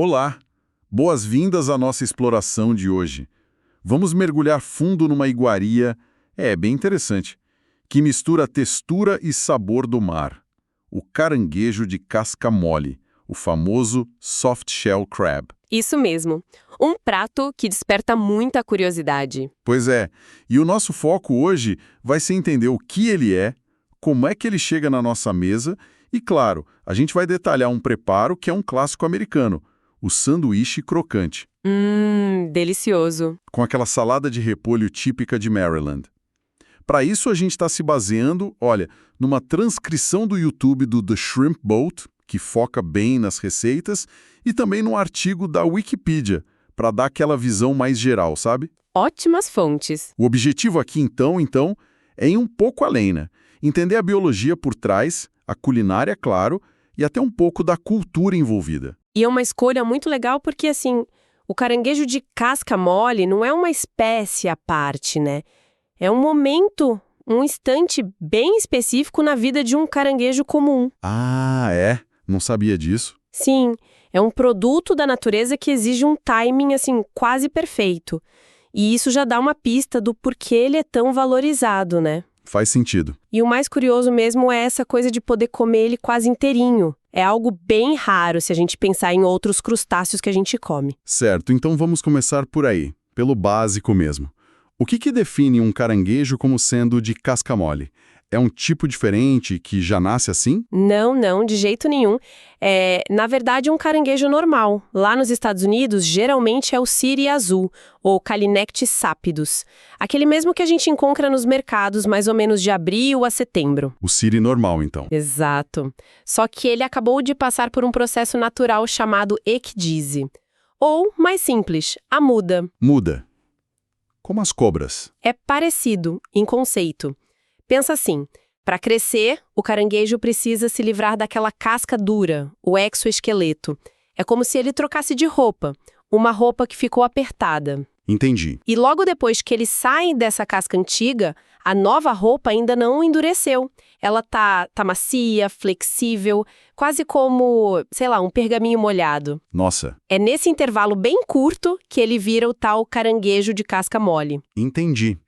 Olá! Boas-vindas à nossa exploração de hoje. Vamos mergulhar fundo numa iguaria, bem interessante, que mistura a textura e sabor do mar. O caranguejo de casca mole, o famoso soft shell crab. Isso mesmo. Um prato que desperta muita curiosidade. Pois é, e o nosso foco hoje vai ser entender o que ele é, como é que ele chega na nossa mesa e, claro, a gente vai detalhar um preparo que é um clássico americano, o sanduíche crocante, Delicioso. com aquela salada de repolho típica de Maryland. Para isso, a gente está se baseando, numa transcrição do YouTube do The Shrimp Boat, que foca bem nas receitas, e também num artigo da Wikipedia, para dar aquela visão mais geral, sabe? Ótimas fontes. O objetivo aqui, então, é ir um pouco além, né? Entender a biologia por trás, a culinária, claro, e até um pouco da cultura envolvida. E é uma escolha muito legal porque, assim, o caranguejo de casca mole não é uma espécie à parte, né? É um momento, um instante bem específico na vida de um caranguejo comum. Ah, é? Não sabia disso. Sim, é um produto da natureza que exige um timing, assim, quase perfeito. E isso já dá uma pista do porquê ele é tão valorizado, né? Faz sentido. E o mais curioso mesmo é essa coisa de poder comer ele quase inteirinho. É algo bem raro se a gente pensar em outros crustáceos que a gente come. Certo, então vamos começar por aí, pelo básico mesmo. O que define um caranguejo como sendo de casca mole? É um tipo diferente que já nasce assim? Não, de jeito nenhum. Na verdade, um caranguejo normal. Lá nos Estados Unidos, geralmente é o siri azul, ou Calinectes sapidus. Aquele mesmo que a gente encontra nos mercados mais ou menos de abril a setembro. O siri normal, então. Exato. Só que ele acabou de passar por um processo natural chamado ecdise. Ou, mais simples, a muda. Muda. Como as cobras. É parecido, em conceito. Pensa assim, para crescer, o caranguejo precisa se livrar daquela casca dura, o exoesqueleto. É como se ele trocasse de roupa, uma roupa que ficou apertada. Entendi. E logo depois que ele sai dessa casca antiga, a nova roupa ainda não endureceu. Ela tá macia, flexível, quase como, sei lá, um pergaminho molhado. Nossa. É nesse intervalo bem curto que ele vira o tal caranguejo de casca mole. Entendi.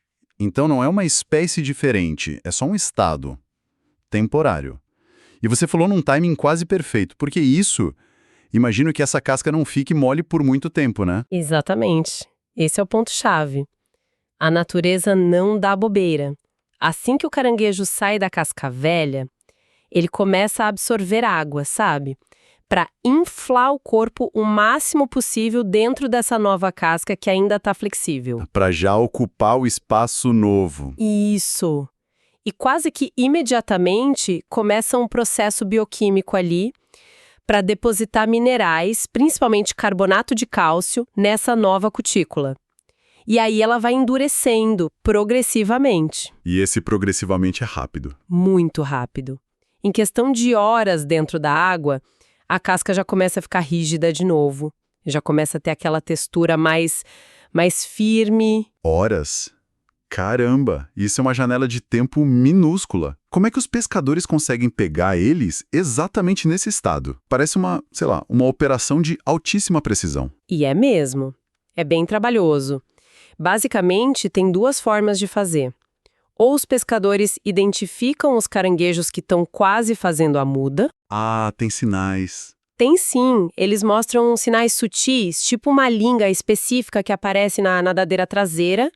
Então não é uma espécie diferente, é só um estado temporário. E você falou num timing quase perfeito, porque isso, imagino que essa casca não fique mole por muito tempo, né? Exatamente. Esse é o ponto-chave. A natureza não dá bobeira. Assim que o caranguejo sai da casca velha, ele começa a absorver água, sabe? Para inflar o corpo o máximo possível dentro dessa nova casca que ainda está flexível. Para já ocupar o espaço novo. Isso. E quase que imediatamente começa um processo bioquímico ali para depositar minerais, principalmente carbonato de cálcio, nessa nova cutícula. E aí ela vai endurecendo progressivamente. E esse progressivamente é rápido. Muito rápido. Em questão de horas dentro da água, a casca já começa a ficar rígida de novo. Já começa a ter aquela textura mais firme. Horas? Caramba, isso é uma janela de tempo minúscula. Como é que os pescadores conseguem pegar eles exatamente nesse estado? Parece uma operação de altíssima precisão. E é mesmo. É bem trabalhoso. Basicamente, tem duas formas de fazer. Ou os pescadores identificam os caranguejos que estão quase fazendo a muda. Ah, tem sinais. Tem sim, eles mostram sinais sutis, tipo uma linga específica que aparece na nadadeira traseira.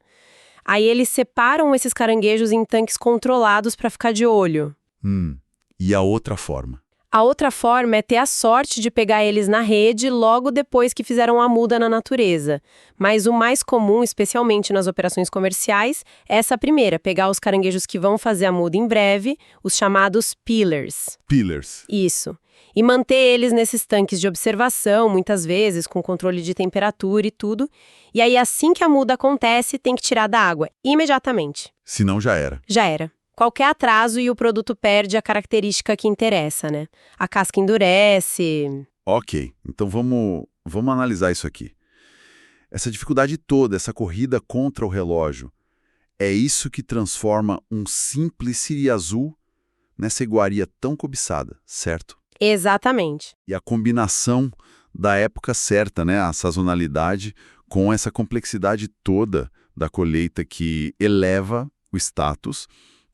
Aí eles separam esses caranguejos em tanques controlados para ficar de olho. E a outra forma? A outra forma é ter a sorte de pegar eles na rede logo depois que fizeram a muda na natureza. Mas o mais comum, especialmente nas operações comerciais, é essa primeira, pegar os caranguejos que vão fazer a muda em breve, os chamados peelers. Peelers. Isso. E manter eles nesses tanques de observação, muitas vezes, com controle de temperatura e tudo. E aí, assim que a muda acontece, tem que tirar da água, imediatamente. Senão já era. Já era. Qualquer atraso e o produto perde a característica que interessa, né? A casca endurece. Ok, então vamos analisar isso aqui. Essa dificuldade toda, essa corrida contra o relógio, é isso que transforma um simples siri azul nessa iguaria tão cobiçada, certo? Exatamente. E a combinação da época certa, né? A sazonalidade com essa complexidade toda da colheita que eleva o status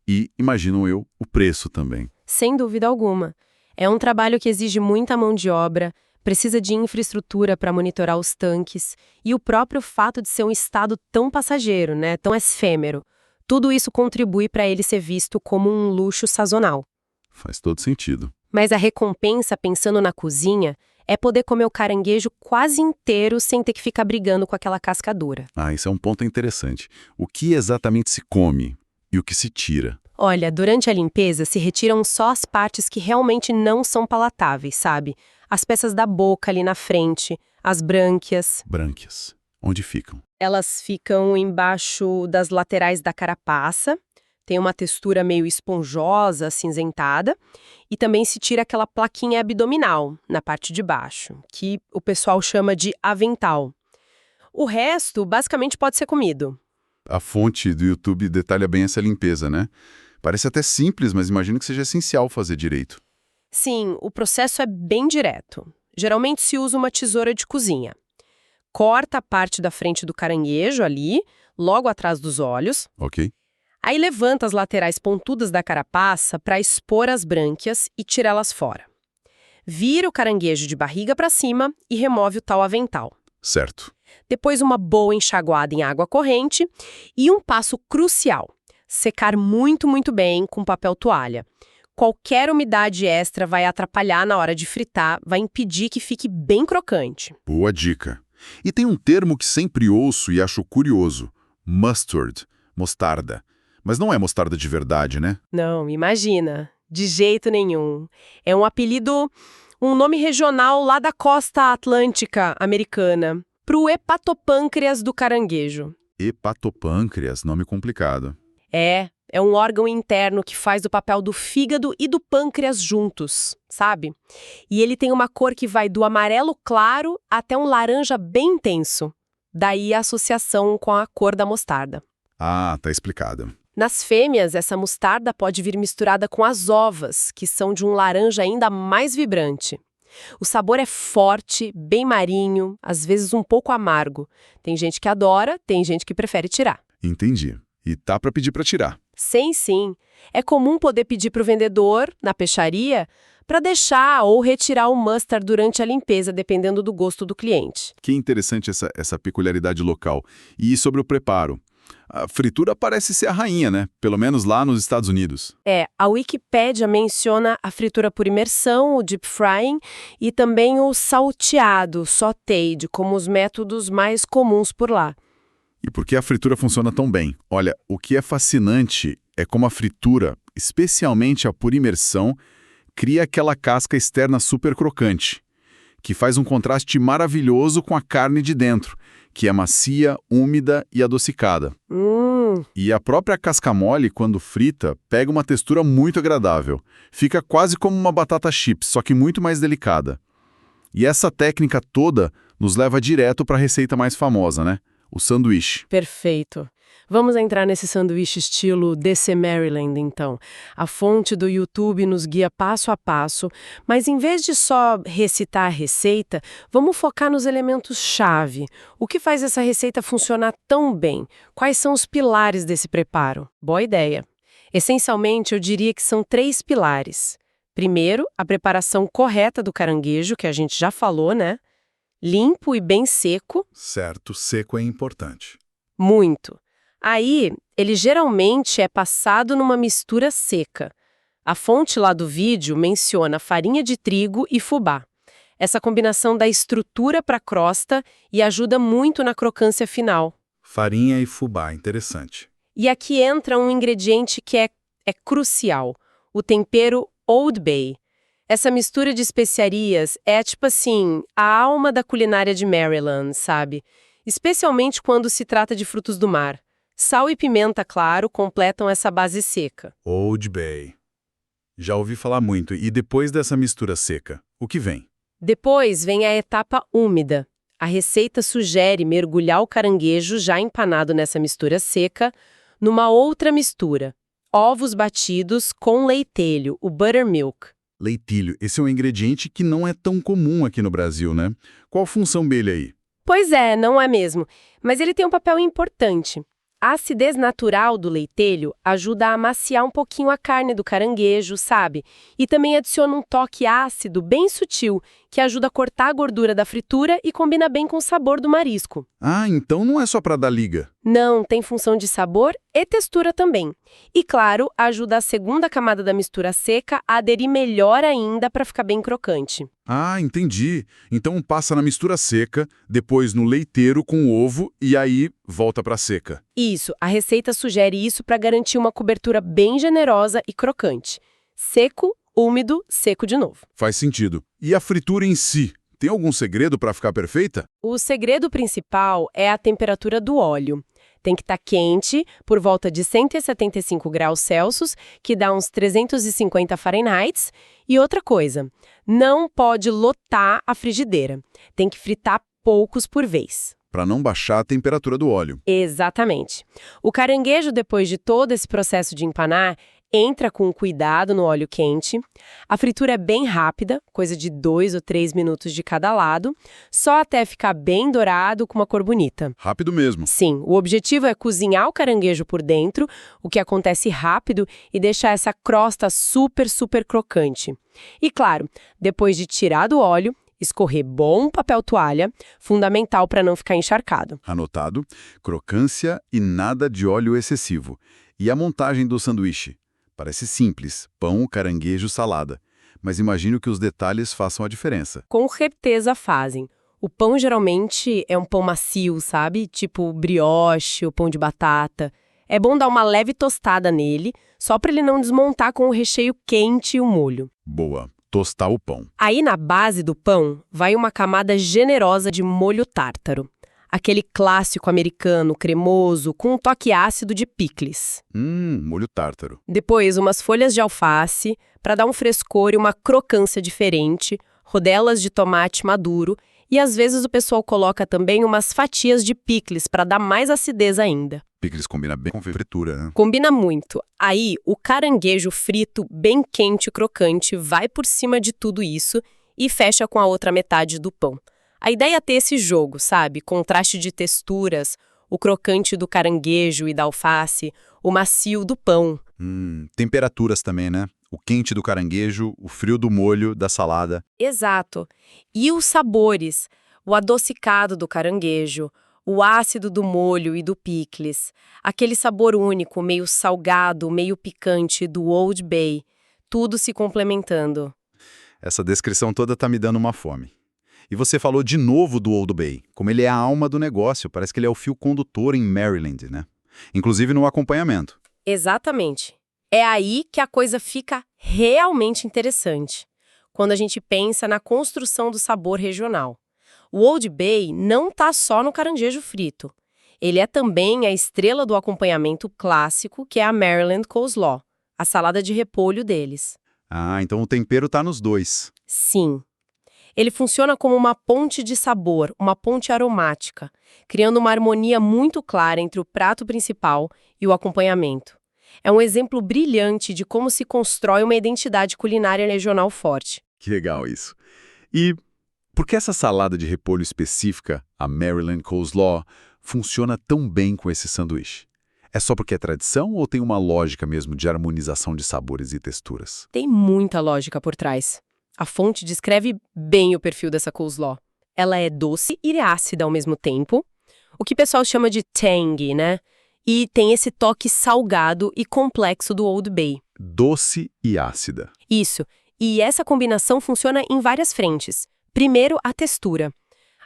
e, imagino eu, o preço também. Sem dúvida alguma. É um trabalho que exige muita mão de obra, precisa de infraestrutura para monitorar os tanques e o próprio fato de ser um estado tão passageiro, né, tão efêmero. Tudo isso contribui para ele ser visto como um luxo sazonal. Faz todo sentido. Mas a recompensa, pensando na cozinha, é poder comer o caranguejo quase inteiro sem ter que ficar brigando com aquela casca dura. Ah, isso é um ponto interessante. O que exatamente se come e o que se tira? Olha, durante a limpeza se retiram só as partes que realmente não são palatáveis, sabe? As peças da boca ali na frente, as brânquias. Brânquias. Onde ficam? Elas ficam embaixo das laterais da carapaça, tem uma textura meio esponjosa, acinzentada, e também se tira aquela plaquinha abdominal, na parte de baixo, que o pessoal chama de avental. O resto, basicamente, pode ser comido. A fonte do YouTube detalha bem essa limpeza, né? Parece até simples, mas imagino que seja essencial fazer direito. Sim, o processo é bem direto. Geralmente se usa uma tesoura de cozinha. Corta a parte da frente do caranguejo ali, logo atrás dos olhos. Ok? Aí levanta as laterais pontudas da carapaça para expor as brânquias e tirá-las fora. Vira o caranguejo de barriga para cima e remove o tal avental. Certo. Depois uma boa enxaguada em água corrente e um passo crucial: secar muito, muito bem com papel toalha. Qualquer umidade extra vai atrapalhar na hora de fritar, vai impedir que fique bem crocante. Boa dica. E tem um termo que sempre ouço e acho curioso: mustard, mostarda. Mas não é mostarda de verdade, né? Não, imagina. De jeito nenhum. É um apelido, um nome regional lá da costa atlântica americana, pro hepatopâncreas do caranguejo. Hepatopâncreas, nome complicado. É um órgão interno que faz o papel do fígado e do pâncreas juntos, sabe? E ele tem uma cor que vai do amarelo claro até um laranja bem intenso. Daí a associação com a cor da mostarda. Ah, tá explicado. Nas fêmeas, essa mostarda pode vir misturada com as ovas, que são de um laranja ainda mais vibrante. O sabor é forte, bem marinho, às vezes um pouco amargo. Tem gente que adora, tem gente que prefere tirar. Entendi. E tá pra pedir pra tirar. Sim. É comum poder pedir para o vendedor, na peixaria, para deixar ou retirar o mustard durante a limpeza, dependendo do gosto do cliente. Que interessante essa peculiaridade local. E sobre o preparo? A fritura parece ser a rainha, né? Pelo menos lá nos Estados Unidos. A Wikipédia menciona a fritura por imersão, o deep frying, e também o salteado, sautéed, como os métodos mais comuns por lá. E por que a fritura funciona tão bem? Olha, o que é fascinante é como a fritura, especialmente a por imersão, cria aquela casca externa super crocante, que faz um contraste maravilhoso com a carne de dentro, que é macia, úmida e adocicada. E a própria casca mole, quando frita, pega uma textura muito agradável. Fica quase como uma batata chips, só que muito mais delicada. E essa técnica toda nos leva direto para a receita mais famosa, né? O sanduíche. Perfeito. Vamos entrar nesse sanduíche estilo DC Maryland, então. A fonte do YouTube nos guia passo a passo, mas em vez de só recitar a receita, vamos focar nos elementos-chave. O que faz essa receita funcionar tão bem? Quais são os pilares desse preparo? Boa ideia. Essencialmente, eu diria que são 3 pilares. Primeiro, a preparação correta do caranguejo, que a gente já falou, né? Limpo e bem seco. Certo, seco é importante. Muito. Aí, ele geralmente é passado numa mistura seca. A fonte lá do vídeo menciona farinha de trigo e fubá. Essa combinação dá estrutura para a crosta e ajuda muito na crocância final. Farinha e fubá, interessante. E aqui entra um ingrediente que é crucial, o tempero Old Bay. Essa mistura de especiarias é, tipo assim, a alma da culinária de Maryland, sabe? Especialmente quando se trata de frutos do mar. Sal e pimenta, claro, completam essa base seca. Old Bay. Já ouvi falar muito. E depois dessa mistura seca, o que vem? Depois vem a etapa úmida. A receita sugere mergulhar o caranguejo já empanado nessa mistura seca numa outra mistura. Ovos batidos com leitelho, o buttermilk. Leitilho, esse é um ingrediente que não é tão comum aqui no Brasil, né? Qual a função dele aí? Pois é, não é mesmo. Mas ele tem um papel importante. A acidez natural do leitelho ajuda a amaciar um pouquinho a carne do caranguejo, sabe? E também adiciona um toque ácido bem sutil, que ajuda a cortar a gordura da fritura e combina bem com o sabor do marisco. Ah, então não é só para dar liga. Não, tem função de sabor e textura também. E claro, ajuda a segunda camada da mistura seca a aderir melhor ainda para ficar bem crocante. Ah, entendi. Então passa na mistura seca, depois no leiteiro com ovo e aí volta para seca. Isso, a receita sugere isso para garantir uma cobertura bem generosa e crocante. Seco, úmido, seco de novo. Faz sentido. E a fritura em si? Tem algum segredo para ficar perfeita? O segredo principal é a temperatura do óleo. Tem que estar quente, por volta de 175 graus Celsius, que dá uns 350 Fahrenheit. E outra coisa, não pode lotar a frigideira. Tem que fritar poucos por vez. Para não baixar a temperatura do óleo. Exatamente. O caranguejo, depois de todo esse processo de empanar, entra com cuidado no óleo quente. A fritura é bem rápida, coisa de 2 ou 3 minutos de cada lado, só até ficar bem dourado com uma cor bonita. Rápido mesmo. Sim, o objetivo é cozinhar o caranguejo por dentro, o que acontece rápido, e deixar essa crosta super, super crocante. E claro, depois de tirar do óleo, escorrer bom papel toalha, fundamental para não ficar encharcado. Anotado, crocância e nada de óleo excessivo. E a montagem do sanduíche? Parece simples, pão, caranguejo, salada. Mas imagino que os detalhes façam a diferença. Com certeza fazem. O pão geralmente é um pão macio, sabe? Tipo brioche ou pão de batata. É bom dar uma leve tostada nele, só para ele não desmontar com o recheio quente e o molho. Boa. Tostar o pão. Aí na base do pão vai uma camada generosa de molho tártaro. Aquele clássico americano cremoso com um toque ácido de picles. Molho tártaro. Depois umas folhas de alface para dar um frescor e uma crocância diferente, rodelas de tomate maduro e às vezes o pessoal coloca também umas fatias de picles para dar mais acidez ainda. Picles combina bem com fritura, né? Combina muito. Aí, o caranguejo frito, bem quente e crocante, vai por cima de tudo isso e fecha com a outra metade do pão. A ideia é ter esse jogo, sabe? Contraste de texturas, o crocante do caranguejo e da alface, o macio do pão. Temperaturas também, né? O quente do caranguejo, o frio do molho, da salada. Exato. E os sabores, o adocicado do caranguejo, o ácido do molho e do picles, aquele sabor único, meio salgado, meio picante do Old Bay, tudo se complementando. Essa descrição toda tá me dando uma fome. E você falou de novo do Old Bay, como ele é a alma do negócio, parece que ele é o fio condutor em Maryland, né? Inclusive no acompanhamento. Exatamente. É aí que a coisa fica realmente interessante, quando a gente pensa na construção do sabor regional. O Old Bay não está só no caranguejo frito. Ele é também a estrela do acompanhamento clássico, que é a Maryland Coleslaw, a salada de repolho deles. Ah, então o tempero tá nos dois. Sim. Ele funciona como uma ponte de sabor, uma ponte aromática, criando uma harmonia muito clara entre o prato principal e o acompanhamento. É um exemplo brilhante de como se constrói uma identidade culinária regional forte. Que legal isso. E por que essa salada de repolho específica, a Maryland Coleslaw, funciona tão bem com esse sanduíche? É só porque é tradição ou tem uma lógica mesmo de harmonização de sabores e texturas? Tem muita lógica por trás. A fonte descreve bem o perfil dessa coleslaw. Ela é doce e ácida ao mesmo tempo, o que o pessoal chama de tangy, né? E tem esse toque salgado e complexo do Old Bay. Doce e ácida. Isso. E essa combinação funciona em várias frentes. Primeiro, a textura.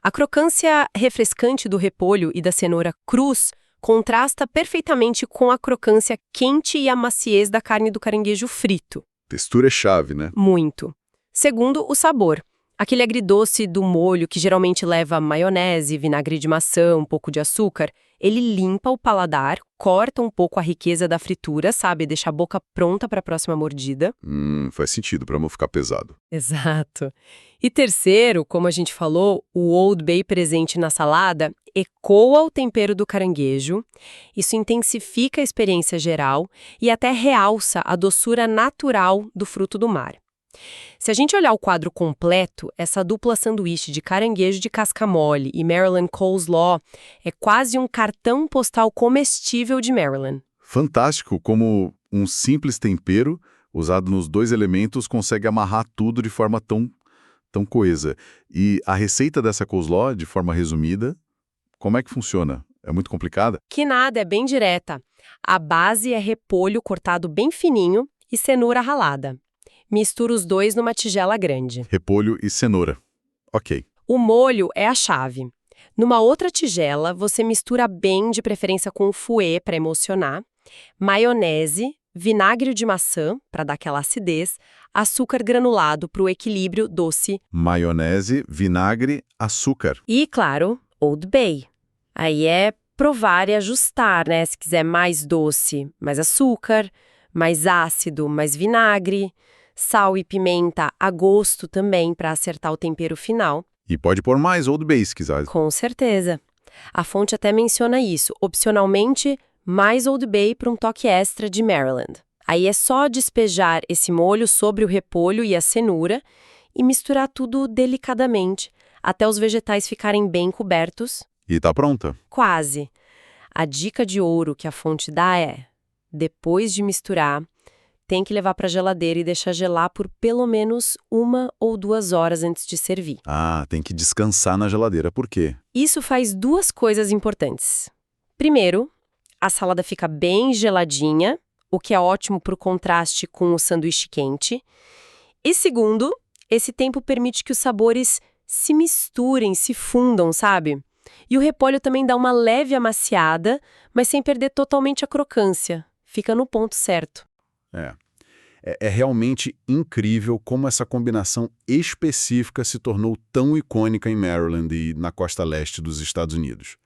A crocância refrescante do repolho e da cenoura crus contrasta perfeitamente com a crocância quente e a maciez da carne do caranguejo frito. Textura é chave, né? Muito. Segundo, o sabor. Aquele agridoce do molho que geralmente leva maionese, vinagre de maçã, um pouco de açúcar, ele limpa o paladar, corta um pouco a riqueza da fritura, sabe? Deixa a boca pronta para a próxima mordida. Faz sentido para não ficar pesado. Exato. E terceiro, como a gente falou, o Old Bay presente na salada ecoa o tempero do caranguejo. Isso intensifica a experiência geral e até realça a doçura natural do fruto do mar. Se a gente olhar o quadro completo, essa dupla sanduíche de caranguejo de casca mole e Maryland coleslaw é quase um cartão postal comestível de Maryland. Fantástico como um simples tempero usado nos dois elementos consegue amarrar tudo de forma tão coesa. E a receita dessa coleslaw, de forma resumida, como é que funciona? É muito complicada? Que nada, é bem direta. A base é repolho cortado bem fininho e cenoura ralada. Mistura os dois numa tigela grande. Repolho e cenoura. Ok. O molho é a chave. Numa outra tigela, você mistura bem, de preferência com fouet para emulsionar, maionese, vinagre de maçã para dar aquela acidez, açúcar granulado para o equilíbrio doce Maionese, vinagre, açúcar. e, claro, Old Bay. Aí é provar e ajustar, né? Se quiser mais doce, mais açúcar, mais ácido, mais vinagre, sal e pimenta a gosto também para acertar o tempero final. E pode pôr mais Old Bay, se quiser. Com certeza. A fonte até menciona isso. Opcionalmente, mais Old Bay para um toque extra de Maryland. Aí é só despejar esse molho sobre o repolho e a cenoura e misturar tudo delicadamente, até os vegetais ficarem bem cobertos. E tá pronta. Quase. A dica de ouro que a fonte dá é: depois de misturar, tem que levar para a geladeira e deixar gelar por pelo menos 1 ou 2 horas antes de servir. Ah, tem que descansar na geladeira. Por quê? Isso faz 2 coisas importantes. Primeiro, a salada fica bem geladinha, o que é ótimo para o contraste com o sanduíche quente. E segundo, esse tempo permite que os sabores se misturem, se fundam, sabe? E o repolho também dá uma leve amaciada, mas sem perder totalmente a crocância. Fica no ponto certo. É realmente incrível como essa combinação específica se tornou tão icônica em Maryland e na costa leste dos Estados Unidos.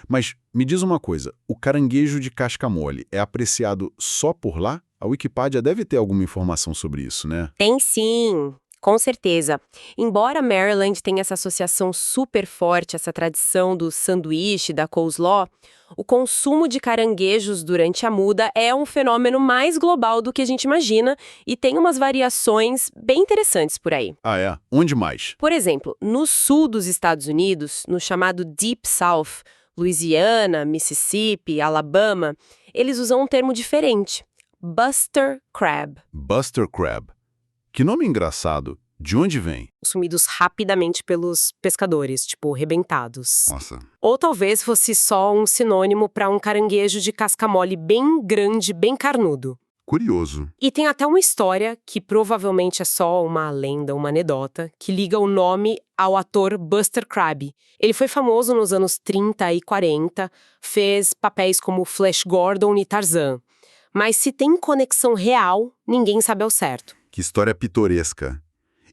Mas me diz uma coisa, o caranguejo de casca mole é apreciado só por lá? A Wikipédia deve ter alguma informação sobre isso, né? Tem sim, com certeza. Embora Maryland tenha essa associação super forte, essa tradição do sanduíche, da coleslaw, o consumo de caranguejos durante a muda é um fenômeno mais global do que a gente imagina e tem umas variações bem interessantes por aí. Ah, é? Onde mais? Por exemplo, no sul dos Estados Unidos, no chamado Deep South, Louisiana, Mississippi, Alabama, eles usam um termo diferente: Buster Crab. Buster Crab. Que nome engraçado. De onde vem? Consumidos rapidamente pelos pescadores, tipo, rebentados. Nossa. Ou talvez fosse só um sinônimo para um caranguejo de casca mole bem grande, bem carnudo. Curioso. E tem até uma história, que provavelmente é só uma lenda, uma anedota, que liga o nome ao ator Buster Crabbe. Ele foi famoso nos anos 30 e 40, fez papéis como Flash Gordon e Tarzan. Mas se tem conexão real, ninguém sabe ao certo. Que história pitoresca.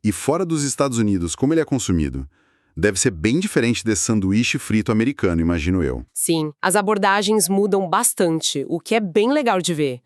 E fora dos Estados Unidos, como ele é consumido? Deve ser bem diferente desse sanduíche frito americano, imagino eu. Sim, as abordagens mudam bastante, o que é bem legal de ver.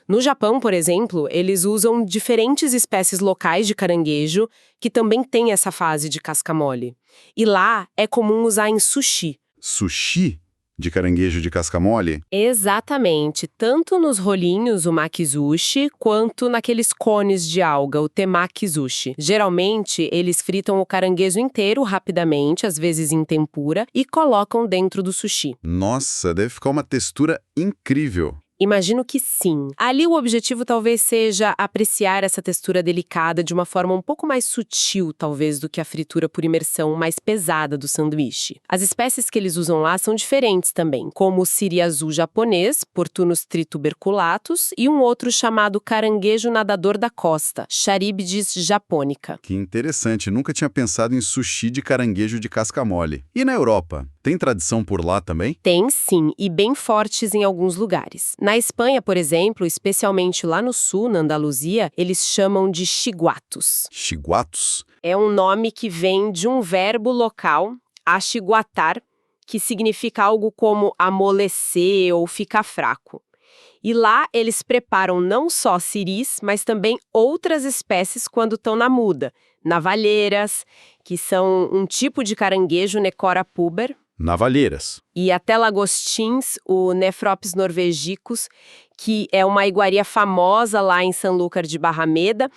No Japão, por exemplo, eles usam diferentes espécies locais de caranguejo que também têm essa fase de casca mole. E lá é comum usar em sushi. Sushi de caranguejo de casca mole? Exatamente, tanto nos rolinhos, o makizushi, quanto naqueles cones de alga, o temakizushi. Geralmente, eles fritam o caranguejo inteiro rapidamente, às vezes em tempura, e colocam dentro do sushi. Nossa, deve ficar uma textura incrível. Imagino que sim. Ali o objetivo talvez seja apreciar essa textura delicada de uma forma um pouco mais sutil, talvez, do que a fritura por imersão mais pesada do sanduíche. As espécies que eles usam lá são diferentes também, como o siri azul japonês, Portunus trituberculatus, e um outro chamado caranguejo nadador da costa, Charybdis japonica. Que interessante, nunca tinha pensado em sushi de caranguejo de casca mole. E na Europa? Tem tradição por lá também? Tem sim, e bem fortes em alguns lugares. Na Espanha, por exemplo, especialmente lá no sul, na Andaluzia, eles chamam de chiguatos. Chiguatos? É um nome que vem de um verbo local, achiguatar, que significa algo como amolecer ou ficar fraco. E lá eles preparam não só siris, mas também outras espécies quando estão na muda. Navalheiras, que são um tipo de caranguejo Necora puber, Navalheiras. e até lagostins, o Nephrops norvegicus, que é uma iguaria famosa lá em Sanlúcar de Barrameda,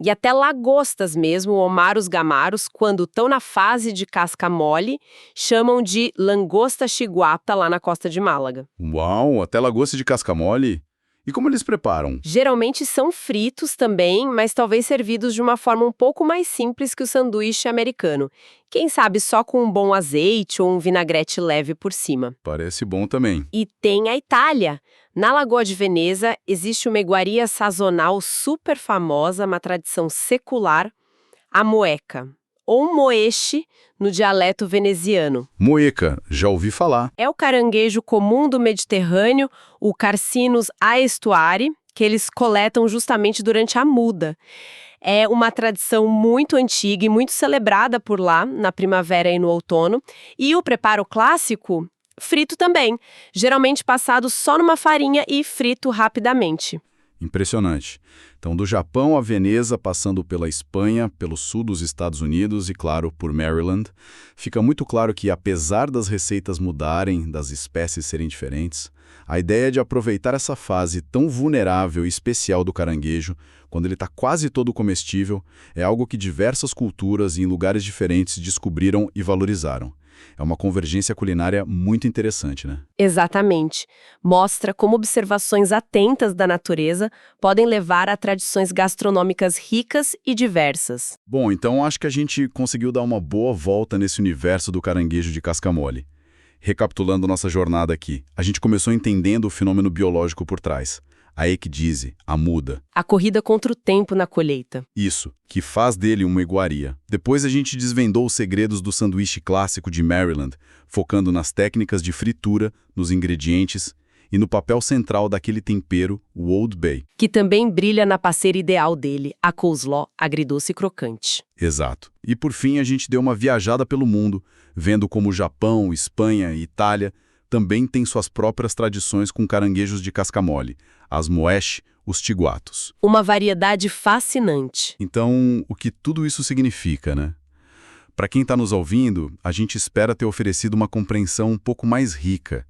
e até lagostas mesmo, omaros gamaros, quando estão na fase de casca mole, chamam de langosta chiguata lá na costa de Málaga. Uau, até lagosta de casca mole? E como eles preparam? Geralmente são fritos também, mas talvez servidos de uma forma um pouco mais simples que o sanduíche americano. Quem sabe só com um bom azeite ou um vinagrete leve por cima. Parece bom também. E tem a Itália. Na Lagoa de Veneza existe uma iguaria sazonal super famosa, uma tradição secular, a moeca, ou moeche no dialeto veneziano. Moeca, já ouvi falar. É o caranguejo comum do Mediterrâneo, o Carcinus aestuari, que eles coletam justamente durante a muda. É uma tradição muito antiga e muito celebrada por lá, na primavera e no outono. E o preparo clássico, frito também, geralmente passado só numa farinha e frito rapidamente. Impressionante. Então, do Japão a Veneza, passando pela Espanha, pelo sul dos Estados Unidos e, claro, por Maryland, fica muito claro que, apesar das receitas mudarem, das espécies serem diferentes, a ideia de aproveitar essa fase tão vulnerável e especial do caranguejo, quando ele está quase todo comestível, é algo que diversas culturas em lugares diferentes descobriram e valorizaram. É uma convergência culinária muito interessante, né? Exatamente. Mostra como observações atentas da natureza podem levar a tradições gastronômicas ricas e diversas. Bom, então acho que a gente conseguiu dar uma boa volta nesse universo do caranguejo de casca mole. Recapitulando nossa jornada aqui, a gente começou entendendo o fenômeno biológico por trás. A ecdise, a muda. A corrida contra o tempo na colheita. Isso, que faz dele uma iguaria. Depois a gente desvendou os segredos do sanduíche clássico de Maryland, focando nas técnicas de fritura, nos ingredientes e no papel central daquele tempero, o Old Bay. Que também brilha na parceira ideal dele, a coleslaw agridoce e crocante. Exato. E por fim a gente deu uma viajada pelo mundo, vendo como o Japão, Espanha e Itália também têm suas próprias tradições com caranguejos de casca mole, as moeche, os tiguatos. Uma variedade fascinante. Então, o que tudo isso significa, né? Para quem está nos ouvindo, a gente espera ter oferecido uma compreensão um pouco mais rica,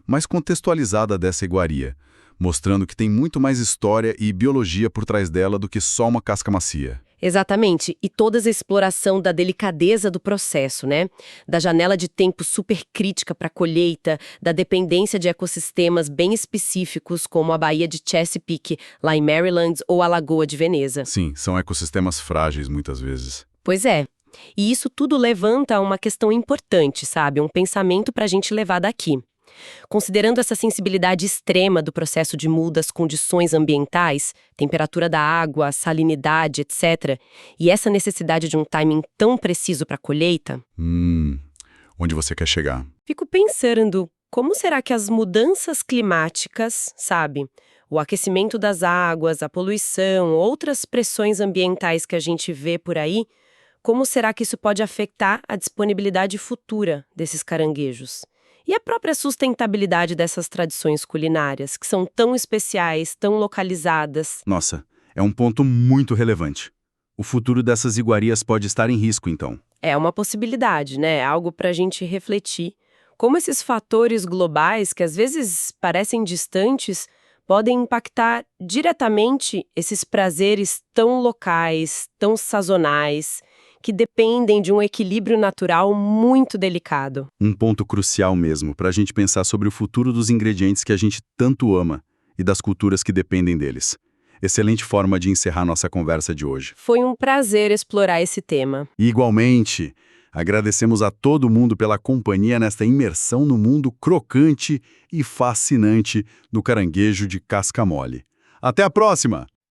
mais contextualizada dessa iguaria, mostrando que tem muito mais história e biologia por trás dela do que só uma casca macia. Exatamente, e toda essa exploração da delicadeza do processo, né? Da janela de tempo super crítica para a colheita, da dependência de ecossistemas bem específicos, como a Baía de Chesapeake, lá em Maryland, ou a Lagoa de Veneza. Sim, são ecossistemas frágeis muitas vezes. Pois é. E isso tudo levanta uma questão importante, sabe? Um pensamento para a gente levar daqui. Considerando essa sensibilidade extrema do processo de muda às condições ambientais, temperatura da água, salinidade, etc., e essa necessidade de um timing tão preciso para a colheita, Onde você quer chegar? fico pensando, como será que as mudanças climáticas, sabe? O aquecimento das águas, a poluição, outras pressões ambientais que a gente vê por aí, como será que isso pode afetar a disponibilidade futura desses caranguejos? E a própria sustentabilidade dessas tradições culinárias, que são tão especiais, tão localizadas. Nossa, é um ponto muito relevante. O futuro dessas iguarias pode estar em risco, então. É uma possibilidade, né? Algo para a gente refletir. Como esses fatores globais, que às vezes parecem distantes, podem impactar diretamente esses prazeres tão locais, tão sazonais, que dependem de um equilíbrio natural muito delicado. Um ponto crucial mesmo para a gente pensar sobre o futuro dos ingredientes que a gente tanto ama e das culturas que dependem deles. Excelente forma de encerrar nossa conversa de hoje. Foi um prazer explorar esse tema. E, igualmente, agradecemos a todo mundo pela companhia nesta imersão no mundo crocante e fascinante do caranguejo de casca mole. Até a próxima!